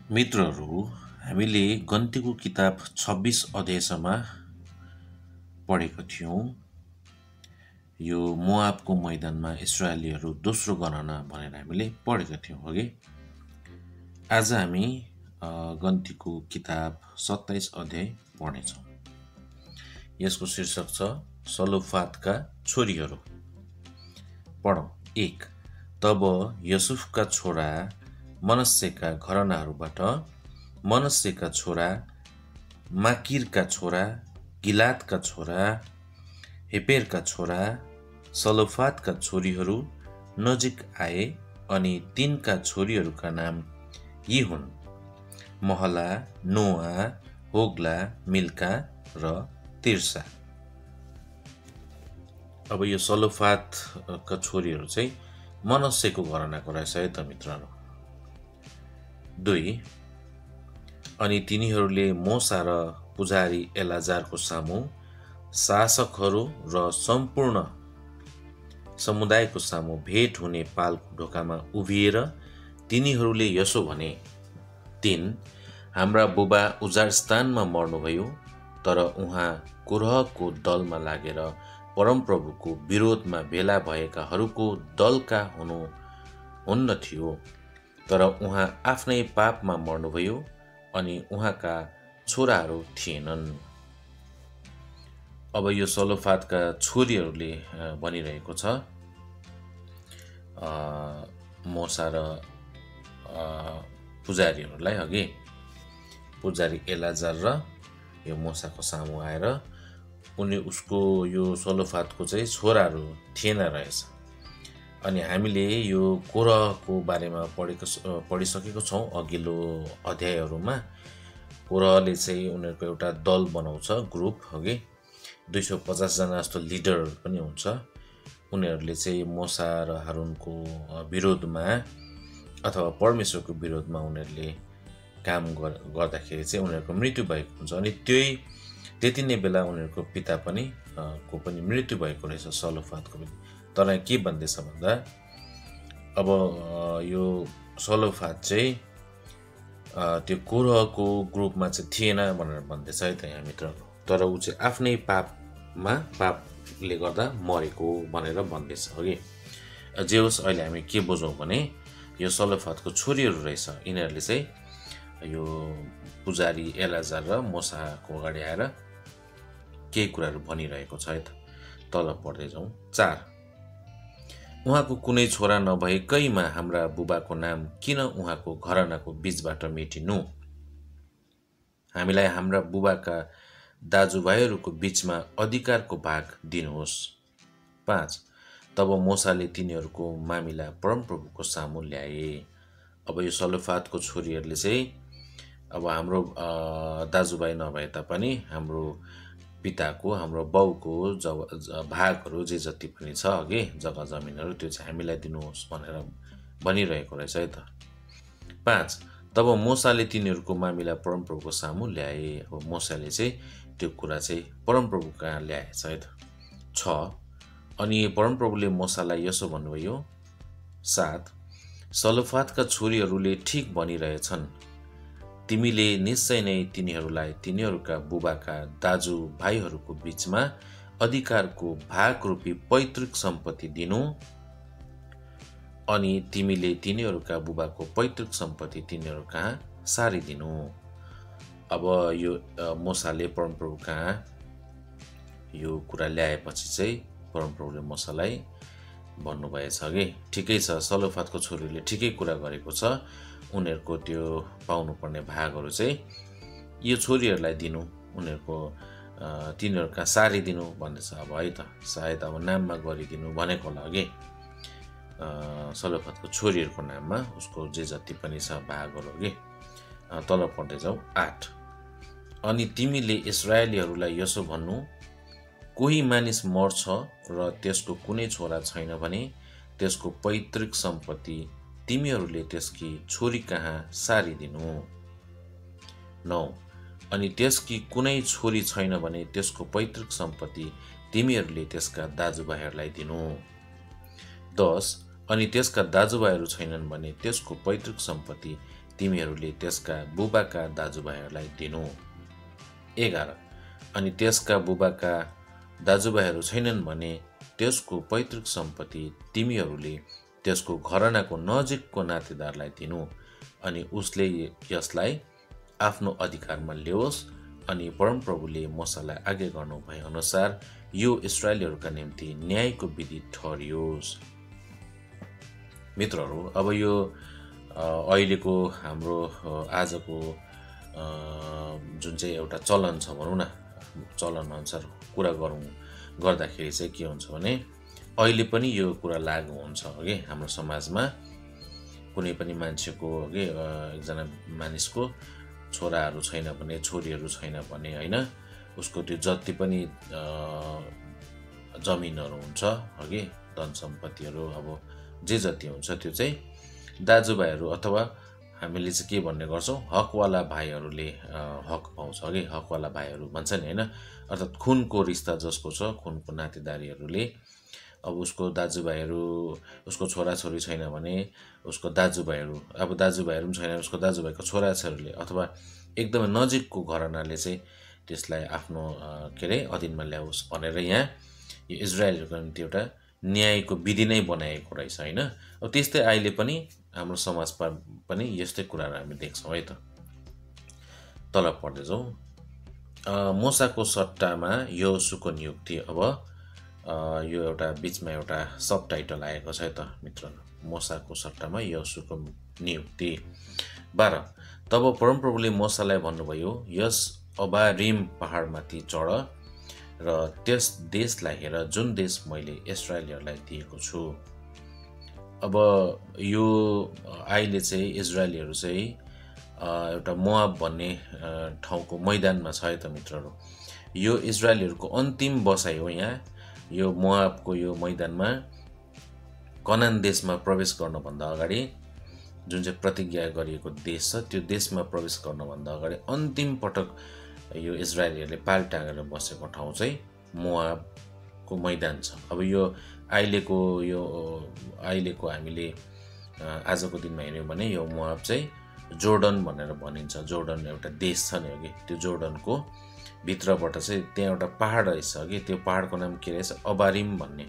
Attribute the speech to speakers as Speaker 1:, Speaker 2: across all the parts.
Speaker 1: मित्रहरू, हामीले गन्तीको किताब 26 अध्यायसम्म पढेको थियौँ। यो मोआबको मैदानमा इस्राएलीहरू दोस्रो गणना भनेर हामीले पढेका थियौँ अघि। आज हामी गन्तीको किताब 27 अध्याय पढ्नेछौँ। यसको शीर्षक छ सलोफादका छोरीहरू। पढौँ। 1। तब युसुफका छोरा मनस्सेका घरानाहरूबाट मनस्सेका छोरा, माकिरका छोरा, गिलादका छोरा, हेपेरका छोरा, सलोफादका छोरीहरू नजिक आए अनि तिनका छोरीहरूका नाम यी हुन्: महला, नोआ, होग्ला, मिल्का र तिर्सा। अब यो सलोफादका छोरीहरू चाहिँ मनस्सेको घरानाको रहेछ है त मित्रहरू। 2. अनि तिनीहरूले मोसा र पुजारी एलाजारको सामु, शासकहरू र सम्पूर्ण समुदायको सामु भेट हुने पालको ढोकामा उभिएर तिनीहरूले यसो भने: 3. हाम्रा बुबा उजाड स्थानमा मर्नुभयो, तर उहाँ कोरहको दलमा लागेर परमप्रभुको विरोधमा भेला भएकाहरूको दलका हुन्न थियो, तर उहाँ आफ्नै पापमा मर्नुभयो अनि उहाँका छोराहरू थिएनन्। अब यो सलोफादका छोरीहरूले भनिरहेको छ मोसा र पुजारीहरूलाई। अघि पुजारी एलाजार र यो मोसाको सामु आएर उसको यो सलोफादको चाहिँ छोराहरू थिएन रहेछ। अनि हामीले यो कोरहको बारेमा पढिसकेको छौँ अघिल्लो अध्यायहरूमा। कोरहले चाहिँ उनीहरूको एउटा दल बनाउँछ, ग्रुप। अघि 250 जना जस्तो लिडर पनि हुन्छ। उनीहरूले चाहिँ मोसा र हारुनको विरोधमा अथवा परमेश्वरको विरोधमा उनीहरूले काम गर्दाखेरि चाहिँ उनीहरूको मृत्यु भएको हुन्छ। अनि त्यति नै बेला उनीहरूको पिता पनि मृत्यु भएको रहेछ, सलोफादको पनि। तर के भन्दैछ भन्दा अब यो सलोफाद चाहिँ त्यो कोरहको ग्रुपमा चाहिँ थिएन भनेर भन्दैछ है त यहाँ मित्रहरू। तर ऊ चाहिँ आफ्नै पापले गर्दा मरेको भनेर भन्दैछ अघि। जे होस्, अहिले हामी के बुझौँ भने यो सलोफादको छोरीहरू रहेछ। यिनीहरूले चाहिँ यो पुजारी एलाजार र मोसाको अगाडि आएर केही कुराहरू भनिरहेको छ है त। तल पढ्दै जाउँ। 4. उहाँको कुनै छोरा नभएकैमा हाम्रा बुबाको नाम किन उहाँको घरानाको बीचबाट मेटिनु? हामीलाई हाम्रा बुबाका दाजुभाइहरूको बीचमा अधिकारको भाग दिनुहोस्। 5. तब मोसाले तिनीहरूको मामिला परमप्रभुको सामु ल्याए। अब यो सलोफादको छोरीहरूले चाहिँ अब हाम्रो दाजुभाइ नभए तापनि हाम्रो पिताको, हाम्रो बाउको भागहरू जे जति पनि छ अघि जग्गा जमिनहरू, त्यो चाहिँ हामीलाई दिनुहोस् भनेर भनिरहेको रहेछ है त। 5. तब मोसाले तिनीहरूको मामिला परमप्रभुको सामु ल्याए। अब मोसाले चाहिँ त्यो कुरा चाहिँ परमप्रभु कहाँ ल्याएछ है त। 6. अनि परमप्रभुले मोसालाई यसो भन्नुभयो: 7. सलोफादका छोरीहरूले ठिक भनिरहेछन्। तिमीले निश्चय नै तिनीहरूलाई तिनीहरूका बुबाका दाजुभाइहरूको बीचमा अधिकारको भाग रूपी पैतृक सम्पत्ति दिनु, अनि तिमीले तिनीहरूका बुबाको पैतृक सम्पत्ति तिनीहरू कहाँ सारिदिनु। अब यो मोसाले परमप्रभु कहाँ यो कुरा ल्याएपछि चाहिँ परमप्रभुले मोसालाई भन्नुभएछ कि ठिकै छ, सलोफादको छोरीले ठिकै कुरा गरेको छ। उनीहरूको त्यो पाउनुपर्ने भागहरू चाहिँ यो छोरीहरूलाई दिनु, तिनीहरूका सारिदिनु भन्दैछ अब है त। सायद अब नाममा गरिदिनु भनेको होला अघि, सलोफादको छोरीहरूको नाममा उसको जे जति पनि छ भागहरू अघि। तल पढ्दै जाउँ। 8. अनि तिमीले इस्राएलीहरूलाई यसो भन्नु: कोही मानिस मर्छ र त्यसको कुनै छोरा छैन भने त्यसको पैतृक सम्पत्ति तिमीहरूले त्यसकी छोरी कहाँ सारिदिनु। 9. अनि त्यसकी कुनै छोरी छैन भने त्यसको पैतृक सम्पत्ति तिमीहरूले त्यसका दाजुभाइहरूलाई दिनु। 10. अनि त्यसका दाजुभाइहरू छैनन् भने त्यसको पैतृक सम्पत्ति तिमीहरूले त्यसका बुबाका दाजुभाइहरूलाई दिनु। 11 अनि त्यसका बुबाका दाजुभाइहरू छैनन् भने त्यसको पैतृक सम्पत्ति तिमीहरूले त्यसको घरनाको नजिकको नातेदारलाई दिनु अनि उसले यसलाई आफ्नो अधिकारमा ल्याओस्। अनि परमप्रभुले मूसालाई आज्ञा गर्नु भए अनुसार यो इस्राएलीहरूका निम्ति न्यायको विधि ठहरियोस्। मित्रहरू, अब यो अहिलेको हाम्रो आजको जुन चाहिँ एउटा चलन छ भनौँ न, चलन अनुसार कुरा गर्दाखेरि चाहिँ के हुन्छ भने अहिले पनि यो कुरा लागु हुन्छ कि हाम्रो समाजमा कुनै पनि मान्छेको कि एकजना मानिसको छोराहरू छैन भने, छोरीहरू छैन भने होइन, उसको त्यो जति पनि जमिनहरू हुन्छ कि धन सम्पत्तिहरू अब जे जति हुन्छ त्यो चाहिँ दाजुभाइहरू अथवा हामीले चाहिँ के भन्ने गर्छौँ, हकवाला भाइहरूले हक पाउँछ कि हकवाला भाइहरू भन्छ नि होइन, अर्थात् खुनको रिस्ता जसको छ, खुनको नातेदारीहरूले अब उसको दाजुभाइहरू, उसको छोराछोरी छैन भने उसको दाजुभाइहरू, अब दाजुभाइहरू पनि छैन उसको दाजुभाइको छोराछोरीले अथवा एकदमै नजिकको घरनाले चाहिँ त्यसलाई आफ्नो के अरे अधीनमा ल्याओस् भनेर यहाँ यो इजरायलहरूको निम्ति एउटा न्यायको विधि नै बनाएको रहेछ होइन। अब त्यस्तै अहिले पनि हाम्रो समाजमा पनि यस्तै कुराहरू हामी देख्छौँ है त। तल पढ्दै जाउँ। मूसाको सट्टामा यहोशूको नियुक्ति। अब यो एउटा बिचमा एउटा सब टाइटल आएको छ है त मित्रहरू, मूसाको सट्टामा यहोशूको नियुक्ति। 12 तब परमप्रभुले मूसालाई भन्नुभयो, यस अबारिम पहाडमाथि चढ र त्यस देशलाई हेर जुन देश मैले इस्राएलीहरूलाई दिएको छु। अब यो अहिले चाहिँ इजरायलीहरू चाहिँ एउटा मोआब भन्ने ठाउँको मैदानमा छ है त मित्रहरू। यो इजरायलीहरूको अन्तिम बसाइ हो। यहाँ यो मोआबको यो मैदानमा कनान देशमा प्रवेश गर्नुभन्दा अगाडि जुन चाहिँ प्रतिज्ञा गरिएको देश छ, त्यो देशमा प्रवेश गर्नुभन्दा अगाडि अन्तिम पटक यो इजरायलीहरूले पाल टाँगेर बसेको ठाउँ चाहिँ मोआबको मैदान छ। अब यो अहिलेको हामीले आजको दिनमा हेऱ्यौँ भने यो मोआब चाहिँ जोर्डन भनेर भनिन्छ। जोर्डन एउटा देश छ नि अघि, त्यो जोर्डनको भित्रबाट चाहिँ त्यहाँ एउटा पहाड रहेछ कि त्यो पहाडको नाम के रहेछ, अबारिम भन्ने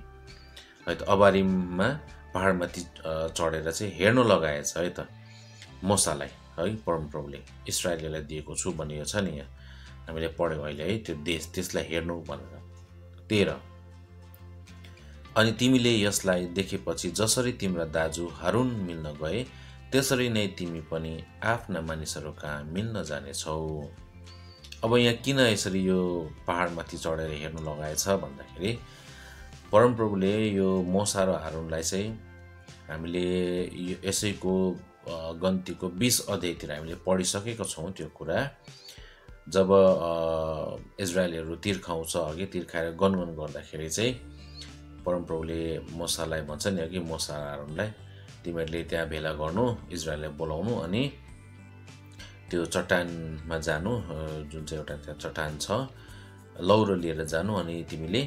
Speaker 1: है त। अबारिममा पहाडमाथि चढेर चाहिँ हेर्नु लगाएछ है त मूसालाई है, परमप्रभुले इस्राएलीलाई दिएको छु भनिएको छ नि यहाँ हामीले पढ्यौँ अहिले है, त्यो देश त्यसलाई हेर्नु भनेर। 13 अनि तिमीले यसलाई देखेपछि जसरी तिम्रा दाजु हारुन मिल्न गए त्यसरी नै तिमी पनि आफ्ना मानिसहरू कहाँ मिल्न जानेछौ। अब यहाँ किन यसरी यो पहाडमाथि चढेर हेर्नु लगाएछ भन्दाखेरि परमप्रभुले यो मूसा र हारुनलाई चाहिँ हामीले यसैको गन्तीको 20 अध्यायतिर हामीले पढिसकेको छौँ त्यो कुरा। जब इजरायलीहरू तिर्खाउँछ अघि, तिर्खाएर गनगन गर्दाखेरि चाहिँ परमप्रभुले मूसालाई भन्छ नि अघि, मूसा र हारुनलाई तिमीहरूले त्यहाँ भेला गर्नु, इजरायललाई बोलाउनु अनि त्यो चट्टानमा जानु, जुन चाहिँ एउटा त्यहाँ चट्टान छ, लौरो लिएर जानु अनि तिमीले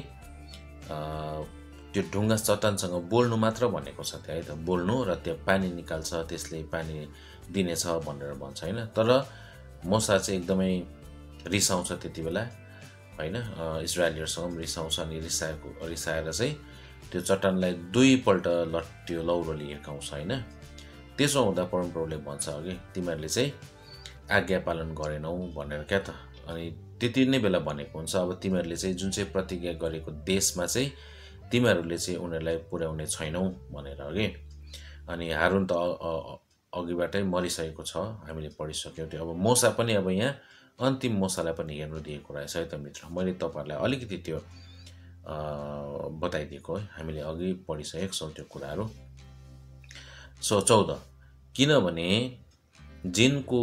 Speaker 1: त्यो ढुङ्गा चट्टानसँग बोल्नु मात्र भनेको छ त्यहाँ है त, बोल्नु र त्यो पानी निकाल्छ, त्यसले पानी दिनेछ भनेर भन्छ होइन। तर मूसा चाहिँ एकदमै रिसाउँछ त्यति बेला होइन, इजरायलीहरूसँग पनि रिसाउँछ अनि रिसाएर चाहिँ त्यो चट्टानलाई 2 पल्ट त्यो लौरोले हिर्काउँछ होइन। त्यसो हुँदा परमप्रभुले भन्छ अघि तिमीहरूले चाहिँ आज्ञा पालन गरेनौ भनेर क्या त। अनि त्यति नै बेला भनेको हुन्छ अब तिमीहरूले चाहिँ जुन चाहिँ प्रतिज्ञा गरेको देशमा चाहिँ तिमीहरूले चाहिँ उनीहरूलाई पुर्याउने छैनौ भनेर अघि। अनि हारुन त अघिबाटै मरिसकेको छ, हामीले पढिसक्यौँ त्यो। अब मूसा पनि अब यहाँ अन्तिम मूसालाई पनि हेर्नु दिएको रहेछ है त मित्र। मैले तपाईँहरूलाई अलिकति त्यो बताइदिएको है, हामीले अघि पढिसकेको छौँ त्यो कुराहरू। 14 किनभने जिनको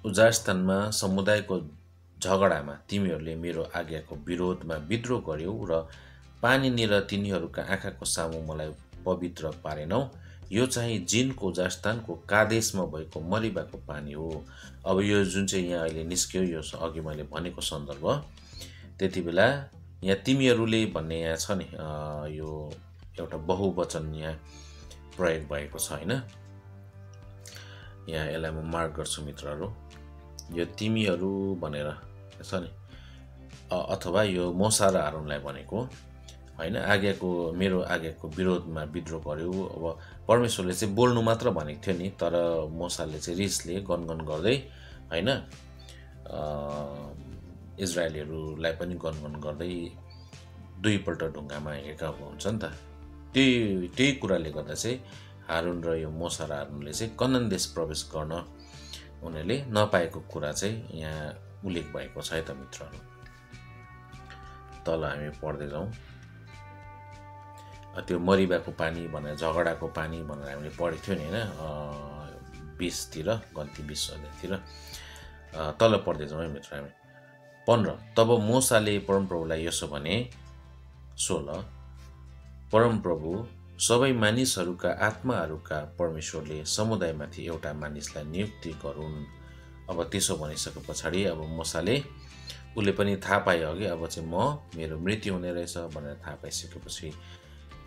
Speaker 1: उजाडस्थानमा समुदायको झगडामा तिमीहरूले मेरो आज्ञाको विरोधमा विद्रोह गर्यौ र पानीनि र तिनीहरूका आँखाको सामु मलाई पवित्र पारेनौ। यो चाहिँ जिनको उजाडस्थानको कादेशमा भएको मरिबाको पानी हो। अब यो जुन चाहिँ यहाँ अहिले निस्क्यो, यो अघि मैले भनेको सन्दर्भ, त्यति बेला यहाँ तिमीहरूले भन्ने यहाँ छ नि, यो एउटा बहुवचन यहाँ प्रयोग भएको छ होइन। यहाँ यसलाई म मार्क गर्छु मित्रहरू, यो तिमीहरू भनेर छ नि, अथवा यो मोसा र हारुनलाई भनेको होइन। मेरो आज्ञाको विरोधमा विद्रोह गर्यो। अब परमेश्वरले चाहिँ बोल्नु मात्र भनेको थियो नि, तर मोसाले चाहिँ रिसले गनगन गर्दै होइन इजरायलीहरूलाई पनि गनगन गर्दै दुईपल्ट ढुङ्गामा हिर्काएको हुन्छ नि त। त्यही कुराले गर्दा चाहिँ हारुन र यो मोसा र हारुनले चाहिँ कनान देश प्रवेश गर्न उनीहरूले नपाएको कुरा चाहिँ यहाँ उल्लेख भएको छ है त मित्रहरू। तल हामी पढ्दै जाउँ। त्यो मरिबाको पानी भनेर, झगडाको पानी भनेर हामीले पढेको थियो नि होइन, 20तिर, गन्ती 20 अध्यायतिर। तल पढ्दै जाउँ है मित्र हामी। 15 तब मोसाले परमप्रभुलाई यसो भने, 16 परमप्रभु सबै मानिसहरूका आत्माहरूका परमेश्वरले समुदायमाथि एउटा मानिसलाई नियुक्ति गरून्। अब त्यसो भनिसके पछाडि अब मोसाले उसले पनि थाहा पायो अघि, अब चाहिँ मेरो मृत्यु हुने रहेछ भनेर थाहा पाइसकेपछि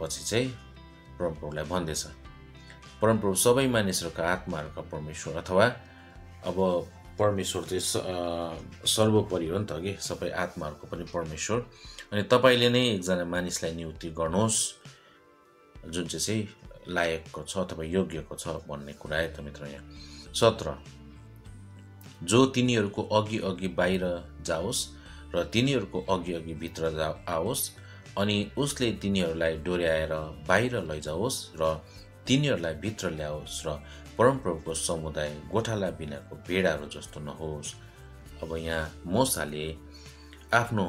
Speaker 1: चाहिँ परमप्रभुलाई भन्दैछ, परमप्रभु सबै मानिसहरूका आत्माहरूका परमेश्वर, अथवा अब परमेश्वर चाहिँ सर्वोपरि हो नि त कि, सबै आत्माहरूको पनि परमेश्वर। अनि तपाईँले नै एकजना मानिसलाई नियुक्ति गर्नुहोस् जुन चाहिँ लायकको छ अथवा योग्यको छ भन्ने कुरा है त मित्र। यहाँ 17 जो तिनीहरूको अघि अघि बाहिर जाओस् र तिनीहरूको अघि अघि भित्र आओस्, अनि उसले तिनीहरूलाई डोर्याएर बाहिर लैजाओस् र तिनीहरूलाई भित्र ल्याओस्, र परमप्रभुको समुदाय गोठाला बिनाको भेडाहरू जस्तो नहोस्। अब यहाँ मोसाले आफ्नो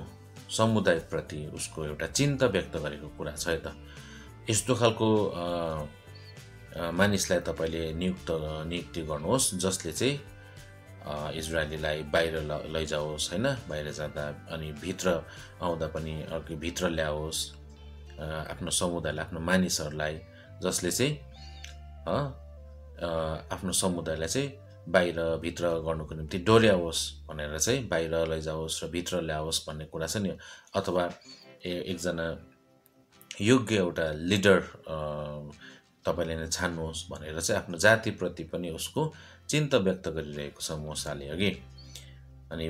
Speaker 1: समुदायप्रति उसको एउटा चिन्ता व्यक्त गरेको कुरा छ है त। यस्तो खालको मानिसलाई तपाईँले नियुक्ति गर्नुहोस् जसले चाहिँ इजरायलीलाई बाहिर लैजाओस् होइन, बाहिर जाँदा अनि भित्र आउँदा पनि अर्को भित्र ल्याओस्, आफ्नो समुदायलाई, आफ्नो मानिसहरूलाई, जसले चाहिँ आफ्नो समुदायलाई चाहिँ बाहिर भित्र गर्नुको निम्ति डोर्याओस् भनेर चाहिँ बाहिर लैजाओस् र भित्र ल्याओस् भन्ने कुरा छ नि। अथवा एकजना योग्य एउटा लिडर तपाईँले नै छान्नुहोस् भनेर चाहिँ आफ्नो जातिप्रति पनि उसको चिन्ता व्यक्त गरिरहेको छ मोसाले अघि। अनि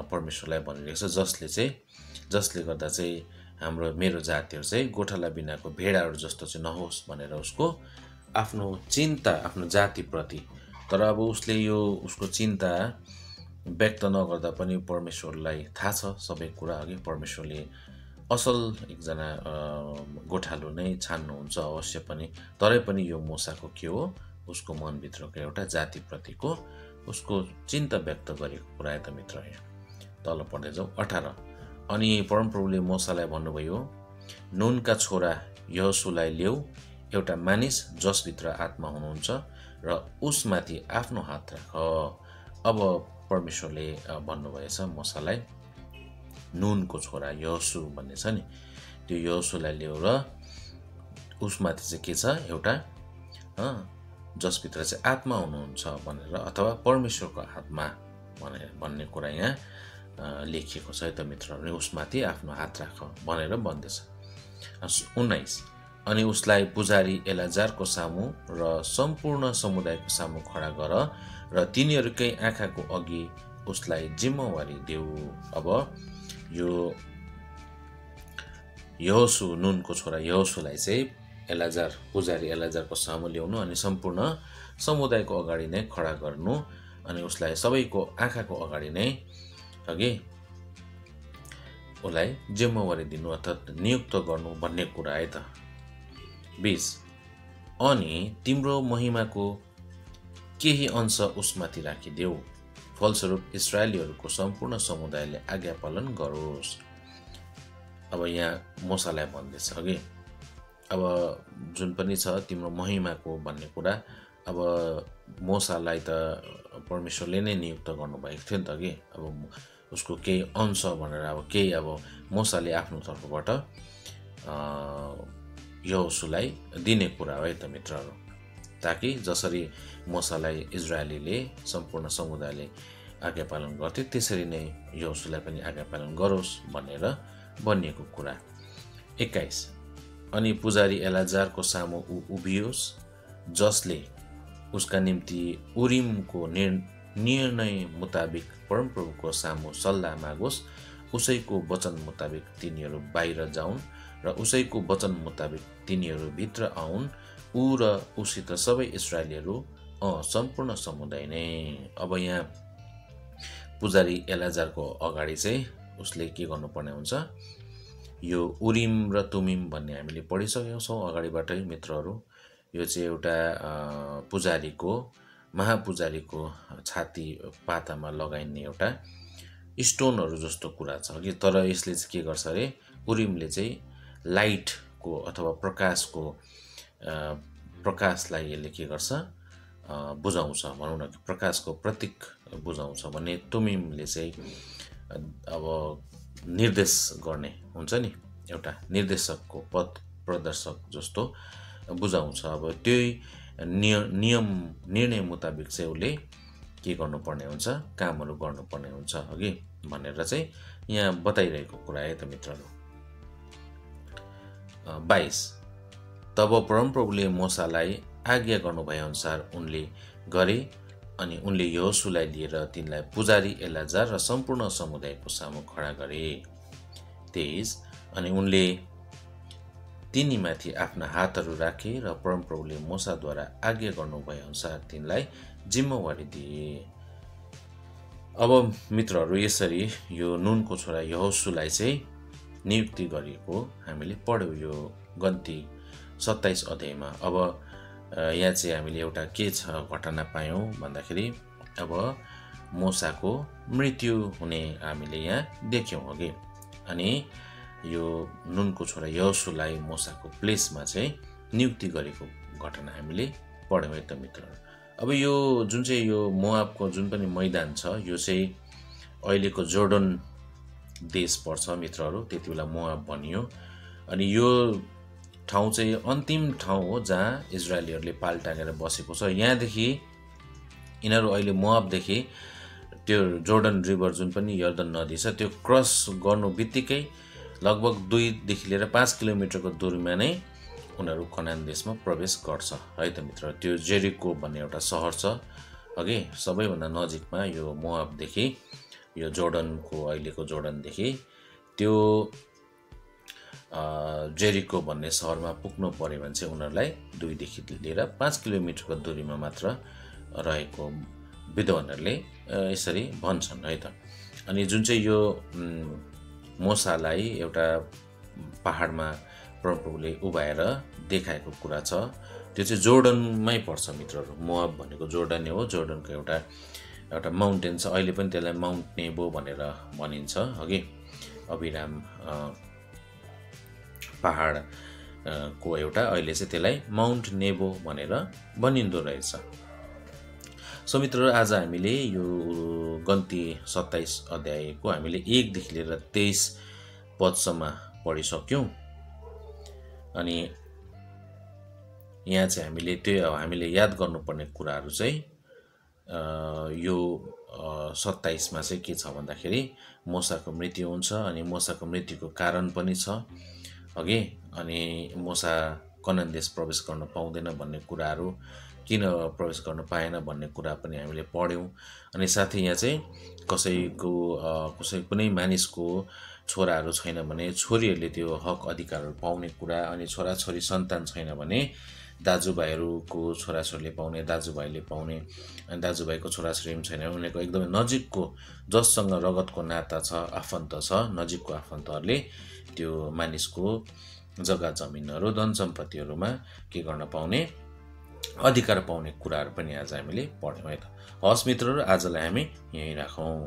Speaker 1: परमेश्वरलाई भनिरहेको छ, जसले गर्दा चाहिँ मेरो जातिहरू चाहिँ गोठाला बिनाको भेडाहरू जस्तो चाहिँ नहोस् भनेर उसको आफ्नो चिन्ता आफ्नो जातिप्रति। तर अब उसले उसको चिन्ता व्यक्त नगर्दा पनि परमेश्वरलाई थाहा छ सबै कुरा अघि। परमेश्वरले असल एकजना गोठालो नै छान्नुहुन्छ अवश्य पनि, तरै पनि यो मोसाको के हो, उसको मनभित्रको एउटा जातिप्रतिको उसको चिन्ता व्यक्त गरेको कुरा त मित्र। तल पढ्दै जाउँ 18 अनि परमप्रभुले मोसालाई भन्नुभयो, नुनका छोरा यहोशुलाई ल्याऊ, एउटा मानिस जसभित्र आत्मा हुनुहुन्छ र उसमाथि आफ्नो हात राख। अब परमेश्वरले भन्नुभएछ मोसालाई, नुनको छोरा यहोशु भन्ने छ नि, त्यो यहोशुलाई ल्याऊ र उसमाथि चाहिँ के छ, एउटा जसभित्र चाहिँ आत्मा हुनुहुन्छ भनेर, अथवा परमेश्वरको आत्मा भन्ने कुरा यहाँ लेखिएको छ है त मित्र। अनि उसमाथि आफ्नो हात राख भनेर भन्दैछ। 19 अनि उसलाई पुजारी एलाजारको सामु र सम्पूर्ण समुदायको सामु खडा गर र तिनीहरूकै आँखाको अघि उसलाई जिम्मेवारी देऊ। अब यो यहोशु, नुनको छोरा यहोशुलाई चाहिँ पुजारी एलाजारको सामु ल्याउनु, अनि सम्पूर्ण समुदायको अगाडि नै खडा गर्नु, अनि उसलाई सबैको आँखाको अगाडि नै अघि उसलाई जिम्मेवारी दिनु अर्थात् नियुक्त गर्नु भन्ने कुरा है त। 20 अनि तिम्रो महिमाको केही अंश उसमाथि राखिदेऊ, फलस्वरूप इस्राएलीहरूको सम्पूर्ण समुदायले आज्ञा पालन गरोस्। अब यहाँ मोसालाई भन्दैछ अघि, अब जुन पनि छ तिम्रो महिमाको भन्ने कुरा, अब मोसालाई त परमेश्वरले नै नियुक्त गर्नुभएको थियो नि त कि। अब उसको केही अंश भनेर अब केही अब मोसाले आफ्नो तर्फबाट यहोशुलाई दिने कुरा हो है त मित्रहरू, ताकि जसरी मोसालाई इजरायलीले सम्पूर्ण समुदायले आज्ञा पालन गर्थे त्यसरी नै यहोशुलाई पनि आज्ञा पालन गरोस् भनेर भनिएको कुरा। 21 अनि पुजारी एलाजारको सामु उभियोस्, जसले उसका निम्ति उरिमको निर्णय मुताबिक परमप्रभुको सामु सल्लाह मागोस्, उसैको वचन मुताबिक तिनीहरू बाहिर जाउन् र उसैको वचन मुताबिक तिनीहरू भित्र आउन्, ऊ र उसित सबै इस्राएलीहरू सम्पूर्ण समुदाय नै। अब यहाँ पुजारी एलाजारको अगाडि चाहिँ उसले के गर्नुपर्ने हुन्छ, यो उरिम र तुमिम भन्ने हामीले पढिसकेका छौँ अगाडिबाटै मित्रहरू। यो चाहिँ एउटा पुजारीको महापुजारीको छाती पातामा लगाइने एउटा स्टोनहरू जस्तो कुरा छ कि, तर यसले चाहिँ के गर्छ अरे, उरिमले चाहिँ लाइटको अथवा प्रकाशलाई यसले के गर्छ, बुझाउँछ भनौँ न, प्रकाशको प्रतीक बुझाउँछ भने तुमिमले चाहिँ अब निर्देश गर्ने हुन्छ नि, एउटा निर्देशकको पथ प्रदर्शक जस्तो बुझाउँछ। अब त्यही निर्णय मुताबिक चाहिँ उसले के गर्नुपर्ने हुन्छ, कामहरू गर्नुपर्ने हुन्छ अघि भनेर चाहिँ यहाँ बताइरहेको कुरा है त मित्रहरू। 22 तब परमप्रभुले मोसालाई आज्ञा गर्नुभए अनुसार उनले गरे, अनि उनले यहोशुलाई लिएर तिनलाई पुजारी एलाजार र सम्पूर्ण समुदायको सामु खडा गरे। 23 अनि उनले तिनीमाथि आफ्ना हातहरू राखे र परमप्रभुले मोसाद्वारा आज्ञा गर्नुभए अनुसार तिनलाई जिम्मेवारी दिए। अब मित्रहरू यसरी यो नुनको छोरा यहोशुलाई चाहिँ नियुक्ति गरिएको हामीले पढ्यौँ यो गन्ती 27 अध्यायमा। अब यहाँ चाहिँ हामीले एउटा के छ घटना पायौँ भन्दाखेरि, अब मोसाको मृत्यु हुने हामीले यहाँ देख्यौँ अघि, अनि यो नुनको छोरा यहोशुलाई मोसाको प्लेसमा चाहिँ नियुक्ति गरेको घटना हामीले पढ्यौँ है त मित्रहरू। अब यो जुन चाहिँ यो मोआबको जुन पनि मैदान छ, यो चाहिँ अहिलेको जोर्डन देश पर्छ मित्रहरू, त्यति बेला मोआब भनियो। अनि यो ठाउँ चाहिँ अन्तिम ठाउँ हो जहाँ इजरायलीहरूले पाल टाँगेर बसेको छ। यहाँदेखि यिनीहरू अहिले मोआबदेखि त्यो जोर्डन रिभर जुन पनि यर्दन नदी छ त्यो क्रस गर्नु बित्तिकै लगभग 2 देखि लिएर 5 किलोमिटरको दूरीमा नै उनीहरू कनान देशमा प्रवेश गर्छ है त मित्र। त्यो जेरिको भन्ने एउटा सहर छ अघि, सबैभन्दा नजिकमा यो मोआबदेखि, यो जोर्डनको अहिलेको जोर्डनदेखि त्यो जेरिको भन्ने सहरमा पुग्नु पर्यो भने चाहिँ उनीहरूलाई 2 देखि लिएर 5 किलोमिटरको दूरीमा मात्र रहेको विद्वानहरूले यसरी भन्छन् है त। अनि जुन चाहिँ यो मोसालाई एउटा पहाडमा परमप्रभुले उभाएर देखाएको कुरा छ, त्यो चाहिँ जोर्डनमै पर्छ मित्रहरू। मोआब भनेको जोर्डनै हो, जोर्डनको एउटा माउन्टेन छ, अहिले पनि त्यसलाई माउन्ट नेबो भनेर भनिन्छ अघि, अभिराम पहाडको एउटा, अहिले चाहिँ त्यसलाई माउन्ट नेबो भनेर भनिँदो रहेछ। सो मित्रहरू आज हामीले यो गन्ती 27 अध्यायको हामीले 1 देखि लिएर 23 पदसम्म पढिसक्यौँ। अनि यहाँ चाहिँ हामीले याद गर्नुपर्ने कुराहरू चाहिँ यो 27 मा चाहिँ के छ भन्दाखेरि मोसाको मृत्यु हुन्छ, अनि मोसाको मृत्युको कारण पनि छ अघि, अनि मोसा कनान देश प्रवेश गर्न पाउँदैन भन्ने कुराहरू, किन प्रवेश गर्न पाएन भन्ने कुरा पनि हामीले पढ्यौँ। अनि साथै यहाँ चाहिँ कुनै मानिसको छोराहरू छैन भने छोरीहरूले त्यो हक अधिकारहरू पाउने कुरा, अनि छोराछोरी सन्तान छैन भने दाजुभाइहरूको छोराछोरीले पाउने, दाजुभाइले पाउने, अनि दाजुभाइको छोराछोरी पनि छैन, उनीहरूको एकदमै नजिकको जससँग रगतको नाता छ, आफन्त छ, नजिकको आफन्तहरूले त्यो मानिसको जग्गा जमिनहरू धन सम्पत्तिहरूमा के गर्न पाउने, अधिकार पाउने कुराहरू पनि आज हामीले पढ्यौँ है त। हस् मित्रहरू, आजलाई हामी यहीँ राखौँ।